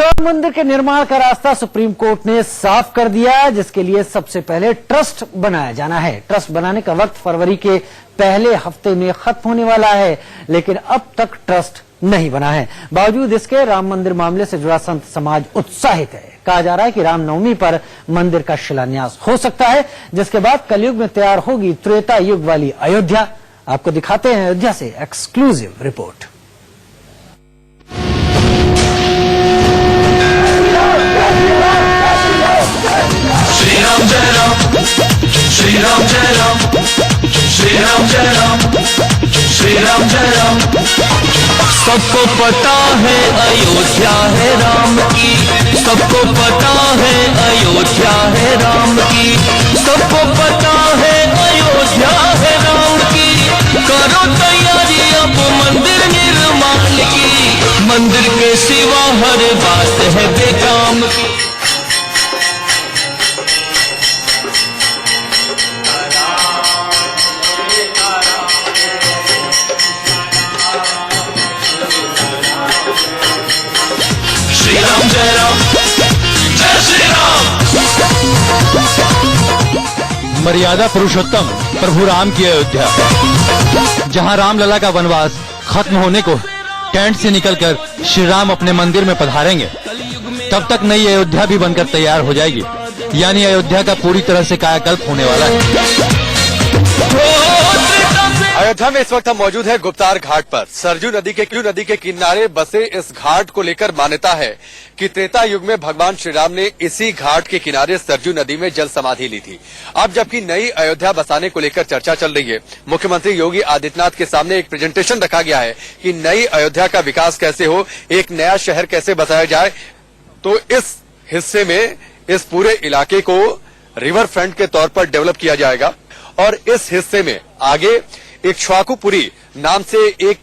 राम मंदिर के निर्माण का रास्ता सुप्रीम कोर्ट ने साफ कर दिया, जिसके लिए सबसे पहले ट्रस्ट बनाया जाना है। ट्रस्ट बनाने का वक्त फरवरी के पहले हफ्ते में खत्म होने वाला है, लेकिन अब तक ट्रस्ट नहीं बना है। बावजूद इसके राम मंदिर मामले से जुड़ा संत समाज उत्साहित है। कहा जा रहा है कि रामनवमी पर मंदिर का शिलान्यास हो सकता है, जिसके बाद कलयुग में तैयार होगी त्रेता युग वाली अयोध्या। आपको दिखाते हैं अयोध्या से एक्सक्लूसिव रिपोर्ट। श्री राम जय राम, श्री राम जय राम, श्री राम जय राम, श्री राम जय राम। सबको पता है अयोध्या है राम की, सबको पता है अयोध्या है राम की, सबको पता है अयोध्या है राम की। करो तैयारी अब मंदिर निर्माण की, मंदिर के सिवा हर बात है बेकाम की। श्री राम जय राम, जय श्री राम। मर्यादा पुरुषोत्तम प्रभु राम की अयोध्या, जहां रामलला का वनवास खत्म होने को टेंट से निकलकर श्री राम अपने मंदिर में पधारेंगे, तब तक नई अयोध्या भी बनकर तैयार हो जाएगी। यानी अयोध्या का पूरी तरह से कायाकल्प होने वाला है। अयोध्या में इस वक्त हम मौजूद हैं गुप्तार घाट पर। सरजू नदी के किनारे बसे इस घाट को लेकर मान्यता है कि त्रेता युग में भगवान श्री राम ने इसी घाट के किनारे सरजू नदी में जल समाधि ली थी। अब जबकि नई अयोध्या बसाने को लेकर चर्चा चल रही है, मुख्यमंत्री योगी आदित्यनाथ के सामने एक प्रेजेंटेशन रखा गया है कि नई अयोध्या का विकास कैसे हो, एक नया शहर कैसे बसाया जाए। तो इस हिस्से में इस पूरे इलाके को रिवर फ्रंट के तौर पर डेवलप किया जाएगा और इस हिस्से में आगे इक्ष्वाकुपुरी नाम से एक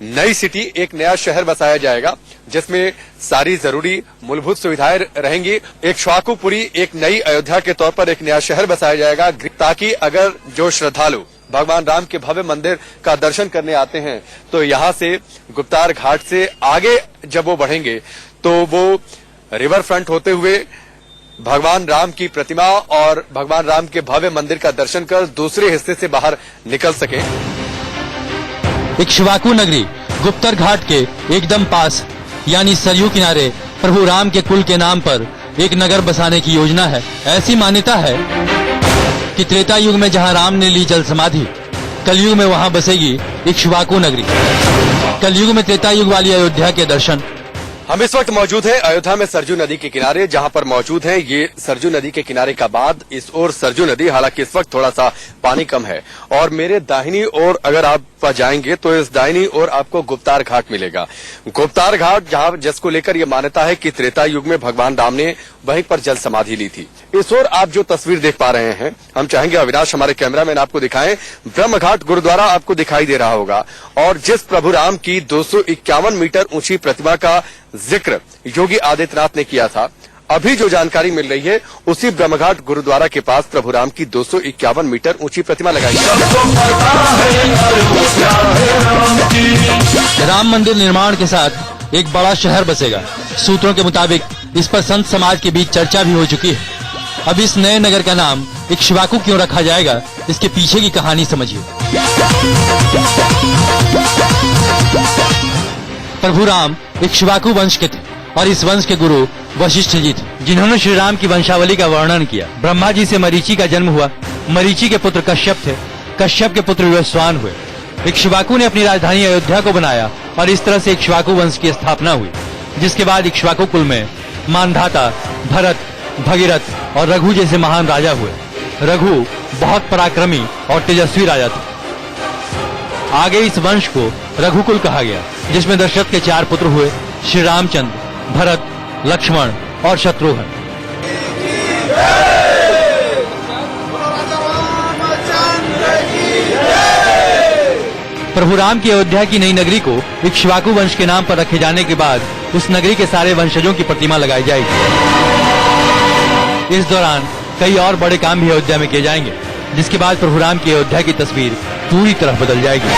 नई सिटी, एक नया शहर बसाया जाएगा, जिसमें सारी जरूरी मूलभूत सुविधाएं रहेंगी। इक्ष्वाकुपुरी एक नई अयोध्या के तौर पर एक नया शहर बसाया जाएगा, ताकि अगर जो श्रद्धालु भगवान राम के भव्य मंदिर का दर्शन करने आते हैं तो यहां से गुप्तार घाट से आगे जब वो बढ़ेंगे तो वो रिवर फ्रंट होते हुए भगवान राम की प्रतिमा और भगवान राम के भव्य मंदिर का दर्शन कर दूसरे हिस्से से बाहर निकल सके। इक्ष्वाकु नगरी गुप्तर घाट के एकदम पास यानी सरयू किनारे प्रभु राम के कुल के नाम पर एक नगर बसाने की योजना है। ऐसी मान्यता है कि त्रेता युग में जहां राम ने ली जल समाधि, कलयुग में वहां बसेगी इक्ष्वाकु नगरी। कलयुग में त्रेता युग वाली अयोध्या के दर्शन। हम इस वक्त मौजूद हैं अयोध्या में सरजू नदी के किनारे, जहां पर मौजूद हैं ये सरजू नदी के किनारे का बाद इस ओर सरजू नदी। हालांकि इस वक्त थोड़ा सा पानी कम है और मेरे दाहिनी ओर अगर आप जाएंगे तो इस दाहिनी ओर आपको गुप्तार घाट मिलेगा। गुप्तार घाट जहां जिसको लेकर ये मान्यता है कि त्रेता युग में भगवान राम ने वहीं पर जल समाधि ली थी। इस ओर आप जो तस्वीर देख पा रहे हैं, हम चाहेंगे अविनाश हमारे कैमरामैन आपको दिखाएं। ब्रह्म घाट गुरुद्वारा आपको दिखाई दे रहा होगा और जिस प्रभु राम की 251 मीटर ऊंची प्रतिमा का जिक्र योगी आदित्यनाथ ने किया था, अभी जो जानकारी मिल रही है उसी ब्रह्मघाट गुरुद्वारा के पास प्रभु राम की 251 मीटर ऊंची प्रतिमा लगाई है। राम मंदिर निर्माण के साथ एक बड़ा शहर बसेगा। सूत्रों के मुताबिक इस पर संत समाज के बीच चर्चा भी हो चुकी है। अब इस नए नगर का नाम इक्ष्वाकु क्यों रखा जाएगा, इसके पीछे की कहानी समझिए। प्रभु राम इक्ष्वाकु वंश के थे और इस वंश के गुरु वशिष्ठ जी थे, जिन्होंने श्री राम की वंशावली का वर्णन किया। ब्रह्मा जी से मरीचि का जन्म हुआ। मरीचि के पुत्र कश्यप थे। कश्यप के पुत्र विवस्वान हुए। इक्ष्वाकु ने अपनी राजधानी अयोध्या को बनाया और इस तरह से इक्ष्वाकु वंश की स्थापना हुई, जिसके बाद इक्ष्वाकु कुल में मानधाता, भरत, भगीरथ और रघु जैसे महान राजा हुए। रघु बहुत पराक्रमी और तेजस्वी राजा थे। आगे इस वंश को रघुकुल कहा गया, जिसमें दशरथ के 4 पुत्र हुए, श्री रामचंद्र, भरत, लक्ष्मण और शत्रुघ्न। प्रभु राम की अयोध्या की नई नगरी को इक्ष्वाकु वंश के नाम पर रखे जाने के बाद उस नगरी के सारे वंशजों की प्रतिमा लगाई जाएगी। इस दौरान कई और बड़े काम भी अयोध्या में किए जाएंगे, जिसके बाद प्रभु राम की अयोध्या की तस्वीर पूरी तरह बदल जाएगी।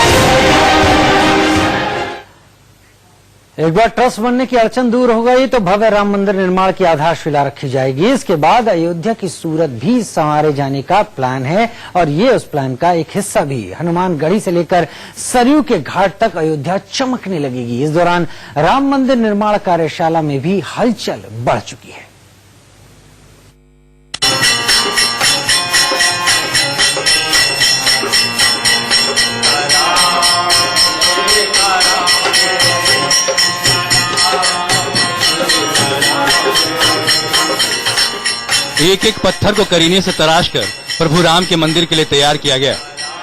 एक बार ट्रस्ट बनने की अड़चन दूर हो गई तो भव्य राम मंदिर निर्माण की आधारशिला रखी जाएगी। इसके बाद अयोध्या की सूरत भी संवारे जाने का प्लान है और ये उस प्लान का एक हिस्सा भी। हनुमानगढ़ी से लेकर सरयू के घाट तक अयोध्या चमकने लगेगी। इस दौरान राम मंदिर निर्माण कार्यशाला में भी हलचल बढ़ चुकी है। एक एक पत्थर को करीने से तराश कर प्रभु राम के मंदिर के लिए तैयार किया गया।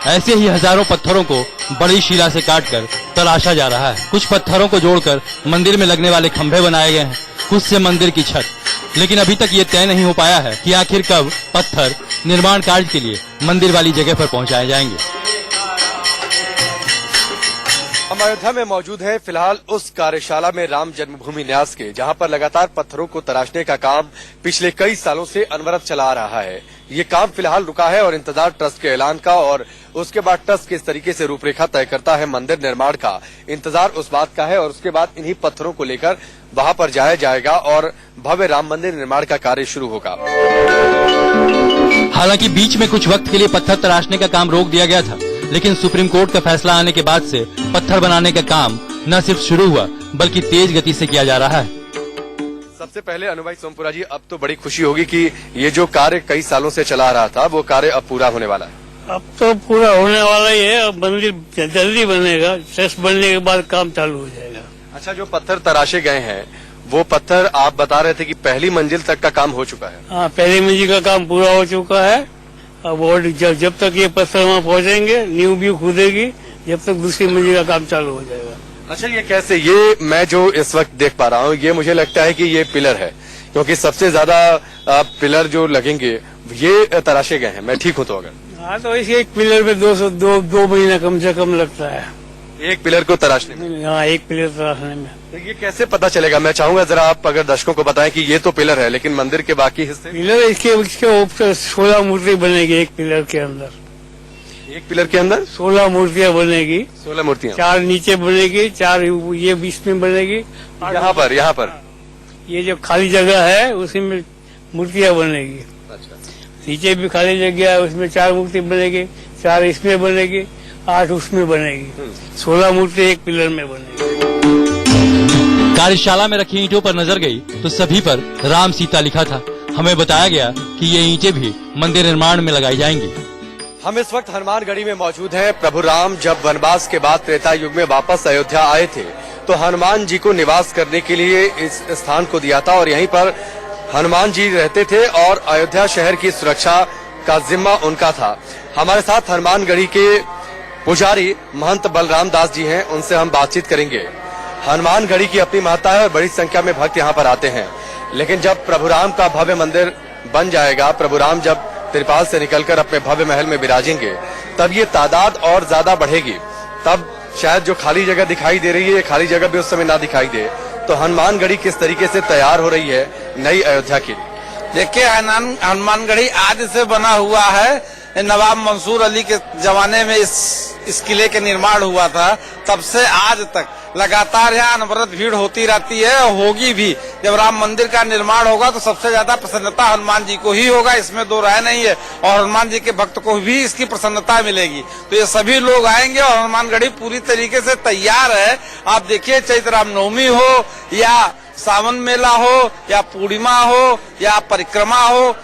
ऐसे ही हजारों पत्थरों को बड़ी शिला से काटकर तराशा जा रहा है। कुछ पत्थरों को जोड़कर मंदिर में लगने वाले खंभे बनाए गए हैं, कुछ से मंदिर की छत। लेकिन अभी तक ये तय नहीं हो पाया है कि आखिर कब पत्थर निर्माण कार्य के लिए मंदिर वाली जगह पर पहुंचाए जाएंगे। हम अयोध्या में मौजूद हैं फिलहाल उस कार्यशाला में राम जन्मभूमि न्यास के, जहां पर लगातार पत्थरों को तराशने का काम पिछले कई सालों से अनवरत चला आ रहा है। ये काम फिलहाल रुका है और इंतजार ट्रस्ट के ऐलान का और उसके बाद ट्रस्ट किस तरीके से रूपरेखा तय करता है मंदिर निर्माण का, इंतजार उस बात का है। और उसके बाद इन्हीं पत्थरों को लेकर वहां पर जाया जाएगा और भव्य राम मंदिर निर्माण का कार्य शुरू होगा। हालांकि बीच में कुछ वक्त के लिए पत्थर तराशने का काम रोक दिया गया था, लेकिन सुप्रीम कोर्ट का फैसला आने के बाद से पत्थर बनाने का काम न सिर्फ शुरू हुआ बल्कि तेज गति से किया जा रहा है। सबसे पहले अनुभाई सोमपुरा जी, अब तो बड़ी खुशी होगी कि ये जो कार्य कई सालों से चला रहा था वो कार्य अब पूरा होने वाला है। अब तो पूरा होने वाला ही है। अब मंदिर जल्दी बनेगा, ट्रस्ट बनने के बाद काम चालू हो जाएगा। अच्छा, जो पत्थर तराशे गए हैं वो पत्थर आप बता रहे थे कि पहली मंजिल तक का काम हो चुका है। हाँ, पहली मंजिल का काम पूरा हो चुका है। अब और जब तक ये पत्थर वहाँ पहुँचेंगे, नींव भी खुदेगी, जब तक दूसरी मंजिल का काम चालू हो जाएगा। अच्छा, ये कैसे? ये मैं जो इस वक्त देख पा रहा हूँ ये मुझे लगता है कि ये पिलर है, क्योंकि सबसे ज्यादा पिलर जो लगेंगे ये तराशे गए हैं। मैं ठीक हूँ तो? अगर हाँ, तो इस एक पिलर में दो महीना कम से कम लगता है, एक पिलर को तराशने में। हाँ, एक पिलर तराशने में। तो ये कैसे पता चलेगा? मैं चाहूंगा जरा आप अगर दर्शकों को बताएं कि ये तो पिलर है, लेकिन मंदिर के बाकी हिस्से? पिलर इसके ऊपर 16 मूर्ति बनेगी एक पिलर के अंदर। एक पिलर के अंदर 16 मूर्तियाँ बनेगी। 16 मूर्तियाँ? 4 नीचे बनेगी, 4 ये बीच में बनेगी। यहाँ पर ये जो खाली जगह है उसी में मूर्तियाँ बनेगी। अच्छा, नीचे भी खाली जगह है, उसमें 4 मूर्ति बनेगी, 4 इसमें बनेगी, 8 उसमें बनेगी, 16 मूर्ति एक पिलर में बनेगी। कार्यशाला में रखी ईंटों पर नजर गई तो सभी पर राम सीता लिखा था। हमें बताया गया कि ये ईंटें भी मंदिर निर्माण में लगाई जाएंगी। हम इस वक्त हनुमानगढ़ी में मौजूद हैं। प्रभु राम जब वनवास के बाद त्रेता युग में वापस अयोध्या आए थे तो हनुमान जी को निवास करने के लिए इस स्थान को दिया था और यहीं पर हनुमान जी रहते थे और अयोध्या शहर की सुरक्षा का जिम्मा उनका था। हमारे साथ हनुमानगढ़ी के पुजारी महंत बलराम दास जी हैं, उनसे हम बातचीत करेंगे। हनुमानगढ़ी की अपनी महत्ता है और बड़ी संख्या में भक्त यहाँ पर आते हैं, लेकिन जब प्रभु राम का भव्य मंदिर बन जाएगा, प्रभु राम जब त्रिपाल से निकलकर अपने भव्य महल में विराजेंगे, तब ये तादाद और ज्यादा बढ़ेगी। तब शायद जो खाली जगह दिखाई दे रही है, खाली जगह भी उस समय ना दिखाई दे। तो हनुमानगढ़ी किस तरीके से तैयार हो रही है नई अयोध्या के लिए? देखिए, हनुमानगढ़ी आज से बना हुआ है। नवाब मंसूर अली के जमाने में इस किले के निर्माण हुआ था। तब से आज तक लगातार यहाँ अनवरत भीड़ होती रहती है और होगी भी। जब राम मंदिर का निर्माण होगा तो सबसे ज्यादा प्रसन्नता हनुमान जी को ही होगा, इसमें दो राय नहीं है। और हनुमान जी के भक्त को भी इसकी प्रसन्नता मिलेगी। तो ये सभी लोग आएंगे और हनुमानगढ़ी पूरी तरीके से तैयार है। आप देखिए, चैत्र रामनवमी हो या सावन मेला हो या पूर्णिमा हो या परिक्रमा हो,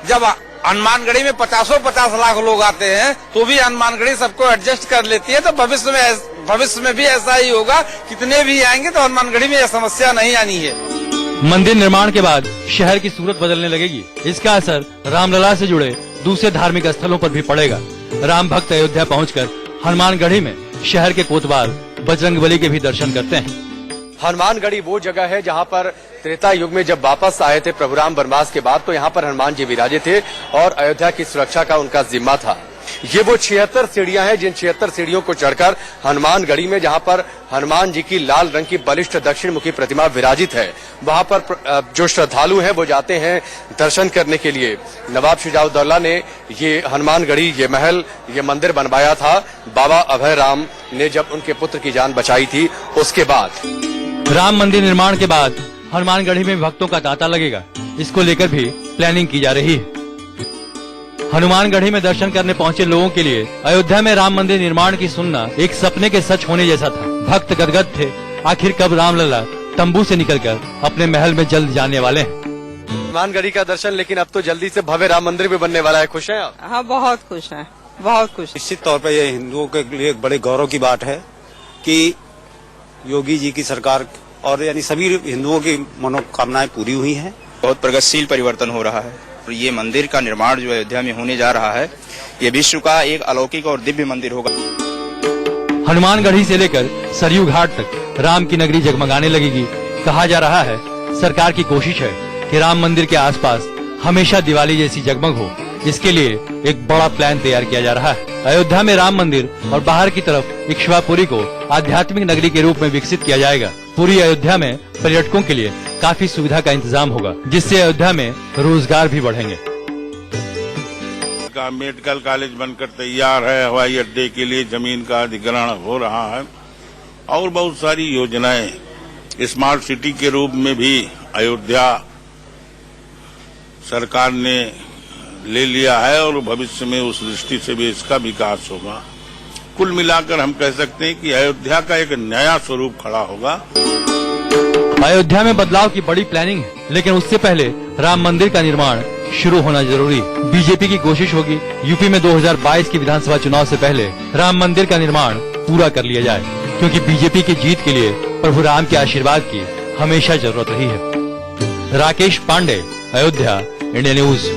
जब हनुमानगढ़ी में 50 लाख लोग आते हैं तो भी हनुमानगढ़ी सबको एडजस्ट कर लेती है। तो भविष्य में भी ऐसा ही होगा। कितने भी आएंगे तो हनुमानगढ़ी में यह समस्या नहीं आनी है। मंदिर निर्माण के बाद शहर की सूरत बदलने लगेगी। इसका असर रामलला से जुड़े दूसरे धार्मिक स्थलों पर भी पड़ेगा। राम भक्त अयोध्या पहुंचकर हनुमानगढ़ी में शहर के कोतवाल बजरंगबली के भी दर्शन करते हैं। हनुमानगढ़ी वो जगह है जहां पर त्रेता युग में जब वापस आए थे प्रभु राम वनवास के बाद, तो यहाँ पर हनुमान जी विराजे थे और अयोध्या की सुरक्षा का उनका जिम्मा था। ये वो 76 सीढ़ियां हैं जिन 76 सीढ़ियों को चढ़कर हनुमानगढ़ी में, जहां पर हनुमान जी की लाल रंग की बलिष्ठ दक्षिण मुखी प्रतिमा विराजित है, वहां पर जो श्रद्धालु हैं वो जाते हैं दर्शन करने के लिए। नवाब शुजाउद्दौला ने ये हनुमानगढ़ी, ये महल, ये मंदिर बनवाया था बाबा अभय राम ने जब उनके पुत्र की जान बचाई थी उसके बाद। राम मंदिर निर्माण के बाद हनुमानगढ़ी में भक्तों का तांता लगेगा, इसको लेकर भी प्लानिंग की जा रही है। हनुमानगढ़ी में दर्शन करने पहुंचे लोगों के लिए अयोध्या में राम मंदिर निर्माण की सुनना एक सपने के सच होने जैसा था। भक्त गदगद थे, आखिर कब रामलला तंबू से निकलकर अपने महल में जल्द जाने वाले हैं। हनुमानगढ़ी का दर्शन, लेकिन अब तो जल्दी से भव्य राम मंदिर भी बनने वाला है। खुश हैं आप? हाँ, बहुत खुश हैं, बहुत खुश। निश्चित तौर पर यह हिंदुओं के लिए एक बड़े गौरव की बात है कि योगी जी की सरकार और यानी सभी हिंदुओं की मनोकामनाएं पूरी हुई हैं। बहुत प्रगतिशील परिवर्तन हो रहा है। ये मंदिर का निर्माण जो अयोध्या में होने जा रहा है, ये विश्व का एक अलौकिक और दिव्य मंदिर होगा। हनुमानगढ़ी से लेकर सरयू घाट तक राम की नगरी जगमगाने लगेगी। कहा जा रहा है सरकार की कोशिश है कि राम मंदिर के आसपास हमेशा दिवाली जैसी जगमग हो। इसके लिए एक बड़ा प्लान तैयार किया जा रहा है। अयोध्या में राम मंदिर और बाहर की तरफ इक्ष्वापुरी को आध्यात्मिक नगरी के रूप में विकसित किया जाएगा। पूरी अयोध्या में पर्यटकों के लिए काफी सुविधा का इंतजाम होगा, जिससे अयोध्या में रोजगार भी बढ़ेंगे। मेडिकल कॉलेज बनकर तैयार है, हवाई अड्डे के लिए जमीन का अधिग्रहण हो रहा है और बहुत सारी योजनाएं स्मार्ट सिटी के रूप में भी अयोध्या सरकार ने ले लिया है और भविष्य में उस दृष्टि से भी इसका विकास होगा। कुल मिलाकर हम कह सकते हैं कि अयोध्या का एक नया स्वरूप खड़ा होगा। अयोध्या में बदलाव की बड़ी प्लानिंग है, लेकिन उससे पहले राम मंदिर का निर्माण शुरू होना जरूरी है। बीजेपी की कोशिश होगी यूपी में 2022 के विधानसभा चुनाव से पहले राम मंदिर का निर्माण पूरा कर लिया जाए, क्योंकि बीजेपी की जीत के लिए प्रभु राम के आशीर्वाद की हमेशा जरूरत रही है। Rakesh Pandey, Ayodhya, India news.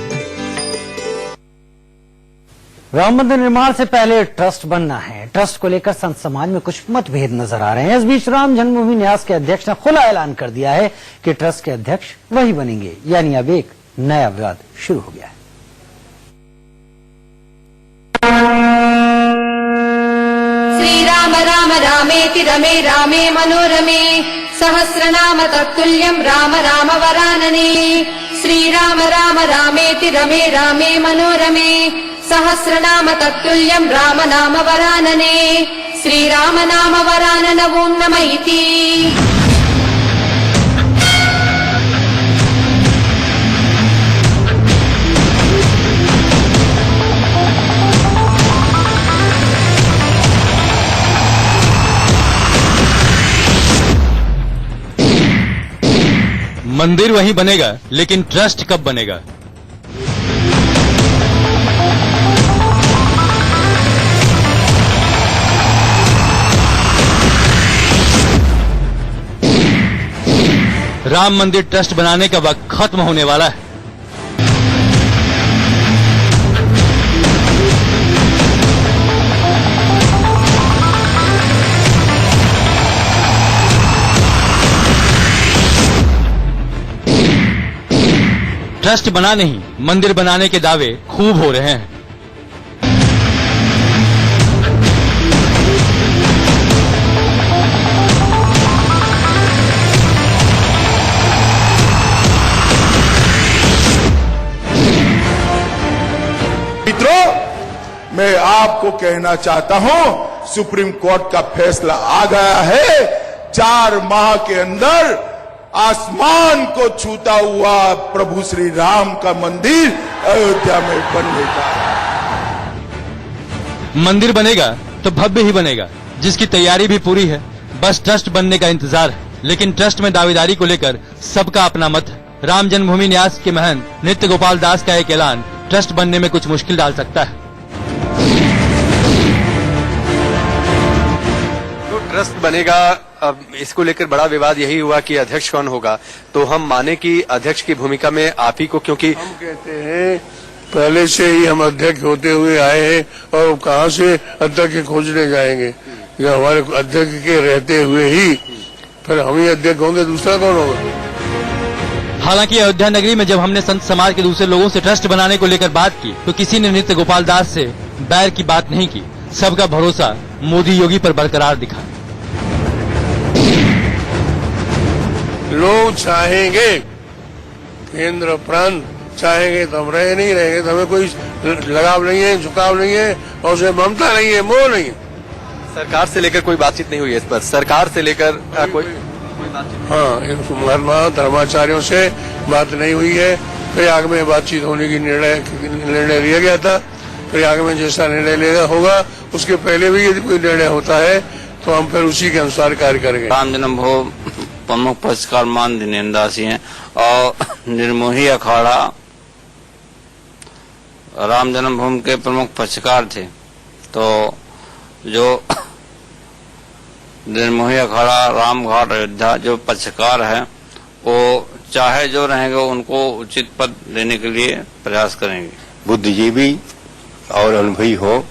राम मंदिर निर्माण से पहले ट्रस्ट बनना है। ट्रस्ट को लेकर संत समाज में कुछ मतभेद नजर आ रहे हैं। इस बीच राम जन्मभूमि न्यास के अध्यक्ष ने खुला ऐलान कर दिया है कि ट्रस्ट के अध्यक्ष वही बनेंगे, यानी अब एक नया विवाद शुरू हो गया है। श्री राम राम रामेति रमे रामे मनोरमे सहस्रनाम तत्तुल्यं राम राम वरानने। श्री राम राम रामेति रमे रामे मनोरमे सहस्रनाम तत्तुल्यं राम नाम वरानने। श्री राम नाम वरानन ओं नमः इति। मंदिर वहीं बनेगा, लेकिन ट्रस्ट कब बनेगा? राम मंदिर ट्रस्ट बनाने का वक्त खत्म होने वाला है। ट्रस्ट बना नहीं, मंदिर बनाने के दावे खूब हो रहे हैं। मित्रों, मैं आपको कहना चाहता हूं, सुप्रीम कोर्ट का फैसला आ गया है। 4 माह के अंदर आसमान को छूता हुआ प्रभु श्री राम का मंदिर अयोध्या में बनने जा रहा है। मंदिर बनेगा तो भव्य ही बनेगा, जिसकी तैयारी भी पूरी है। बस ट्रस्ट बनने का इंतजार है। लेकिन ट्रस्ट में दावेदारी को लेकर सबका अपना मत है। राम जन्मभूमि न्यास के महंत नित्य गोपाल दास का एक ऐलान ट्रस्ट बनने में कुछ मुश्किल डाल सकता है। तो ट्रस्ट बनेगा, अब इसको लेकर बड़ा विवाद यही हुआ कि अध्यक्ष कौन होगा। तो हम माने कि अध्यक्ष की भूमिका में आप ही को, क्योंकि हम कहते हैं पहले से ही हम अध्यक्ष होते हुए आए हैं और कहां से अध्यक्ष खोजने जाएंगे। या हमारे अध्यक्ष के रहते हुए ही फिर हम ही अध्यक्ष होंगे, दूसरा कौन होगा। हालांकि अयोध्या नगरी में जब हमने संत समाज के दूसरे लोगों से ट्रस्ट बनाने को लेकर बात की, तो किसी ने नित्य गोपाल दास से बैर की बात नहीं की। सबका भरोसा मोदी योगी पर बरकरार दिखा। लोग चाहेंगे, केंद्र प्रांत चाहेंगे तो हम रहे नहीं रहेंगे, तो हमें कोई लगाव नहीं है, झुकाव नहीं है और उसे ममता नहीं है, मोह नहीं है। सरकार से लेकर कोई बातचीत नहीं हुई है इस पर? सरकार से लेकर कोई हाँ, महात्मा धर्माचार्यों से बात नहीं हुई है। प्रयाग में बातचीत होने की निर्णय लिया गया था। प्रयाग में जैसा निर्णय लेगा होगा, उसके पहले भी यदि कोई निर्णय होता है तो हम फिर उसी के अनुसार कार्य करेंगे। राम जन्मभूमि प्रमुख पक्षकार मान दिनेन्द्र दासी हैं और निर्मोही अखाड़ा राम जन्मभूमि के प्रमुख पक्षकार थे। तो जो निर्मोही अखाड़ा रामघाट अयोध्या जो पक्षकार है वो चाहे जो रहेंगे उनको उचित पद देने के लिए प्रयास करेंगे। बुद्धिजीवी और अनुभवी हो,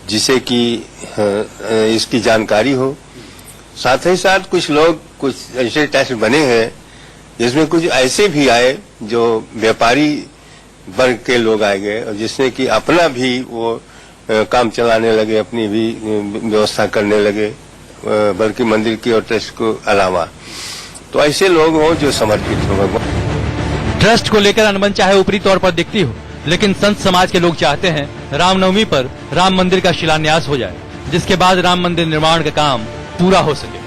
जिसे कि इसकी जानकारी हो। साथ ही साथ कुछ लोग कुछ ऐसे टेस्ट बने हैं जिसमें कुछ ऐसे भी आए जो व्यापारी वर्ग के लोग आए गए और जिसने कि अपना भी वो काम चलाने लगे, अपनी भी व्यवस्था करने लगे, बल्कि मंदिर की और ट्रस्ट को अलावा। तो ऐसे लोग हों जो समर्पित हो। ट्रस्ट को लेकर अनबन चाहे ऊपरी तौर पर दिखती हो, लेकिन संत समाज के लोग चाहते हैं रामनवमी पर राम मंदिर का शिलान्यास हो जाए, जिसके बाद राम मंदिर निर्माण का काम पूरा हो सके।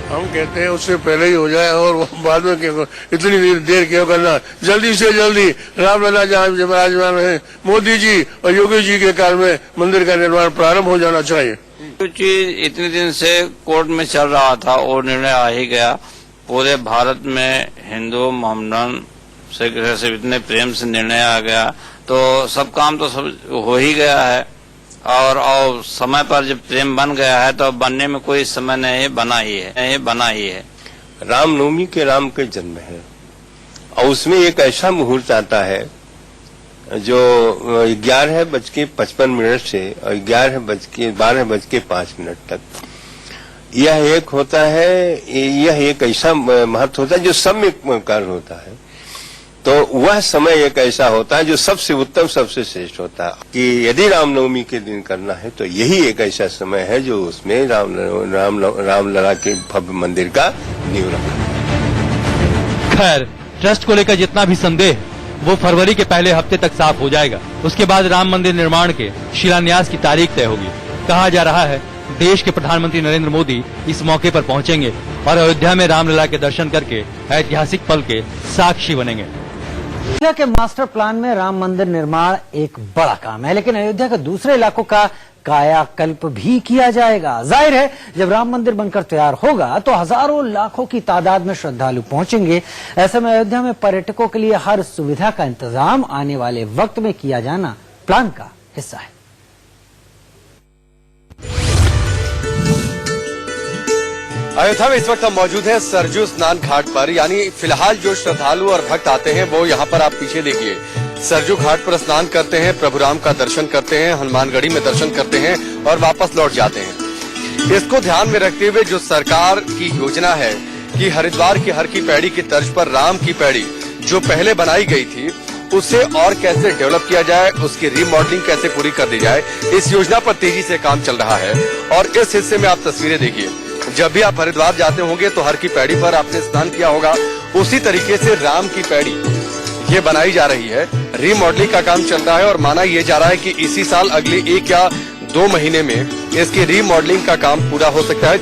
हम कहते हैं उससे पहले ही हो जाए और बाद में क्यों इतनी देर क्यों करना। जल्दी से जल्दी रामलला जहाँ विराजमान है मोदी जी और योगी जी के काल में मंदिर का निर्माण प्रारंभ हो जाना चाहिए। जो चीज इतने दिन से कोर्ट में चल रहा था वो निर्णय आ ही गया। पूरे भारत में हिंदू मोहम्मदन से इतने प्रेम से निर्णय आ गया तो सब काम तो सब हो ही गया है। और समय पर जब प्रेम बन गया है तो बनने में कोई समय नहीं, बना ही है। रामनवमी के राम के जन्म है और उसमें एक ऐसा मुहूर्त आता है जो 11:55 से और 12:05 तक यह एक होता है। यह एक ऐसा महत्व होता है जो सम्यक कार्य होता है। तो वह समय एक ऐसा होता है जो सबसे उत्तम, सबसे श्रेष्ठ होता है कि यदि रामनवमी के दिन करना है तो यही एक ऐसा समय है जो उसमें रामलला के भव्य मंदिर का नींव रखा। खैर, ट्रस्ट को लेकर जितना भी संदेह वो फरवरी के पहले हफ्ते तक साफ हो जाएगा। उसके बाद राम मंदिर निर्माण के शिलान्यास की तारीख तय होगी। कहा जा रहा है देश के प्रधानमंत्री नरेंद्र मोदी इस मौके पर पहुंचेंगे और अयोध्या में रामलला के दर्शन करके ऐतिहासिक पल के साक्षी बनेंगे। अयोध्या के मास्टर प्लान में राम मंदिर निर्माण एक बड़ा काम है, लेकिन अयोध्या के दूसरे इलाकों का कायाकल्प भी किया जाएगा। जाहिर है जब राम मंदिर बनकर तैयार होगा तो हजारों लाखों की तादाद में श्रद्धालु पहुंचेंगे। ऐसे में अयोध्या में पर्यटकों के लिए हर सुविधा का इंतजाम आने वाले वक्त में किया जाना प्लान का हिस्सा है। अयोध्या में इस वक्त हम मौजूद हैं सरजू स्नान घाट पर, यानी फिलहाल जो श्रद्धालु और भक्त आते हैं वो यहाँ पर आप पीछे देखिए सरजू घाट पर स्नान करते हैं, प्रभु राम का दर्शन करते हैं, हनुमानगढ़ी में दर्शन करते हैं और वापस लौट जाते हैं। इसको ध्यान में रखते हुए जो सरकार की योजना है कि हरिद्वार की हर की पैड़ी की तर्ज पर राम की पैड़ी जो पहले बनाई गई थी उसे और कैसे डेवलप किया जाए, उसकी रीमॉडलिंग कैसे पूरी कर दी जाए, इस योजना पर तेजी से काम चल रहा है। और इस हिस्से में आप तस्वीरें देखिए, जब भी आप हरिद्वार जाते होंगे तो हर की पैड़ी पर आपने स्नान किया होगा, उसी तरीके से राम की पैड़ी ये बनाई जा रही है। रीमॉडलिंग का काम चल रहा है और माना यह जा रहा है कि इसी साल अगले 1 या 2 महीने में इसकी रीमॉडलिंग का काम पूरा हो सकता है।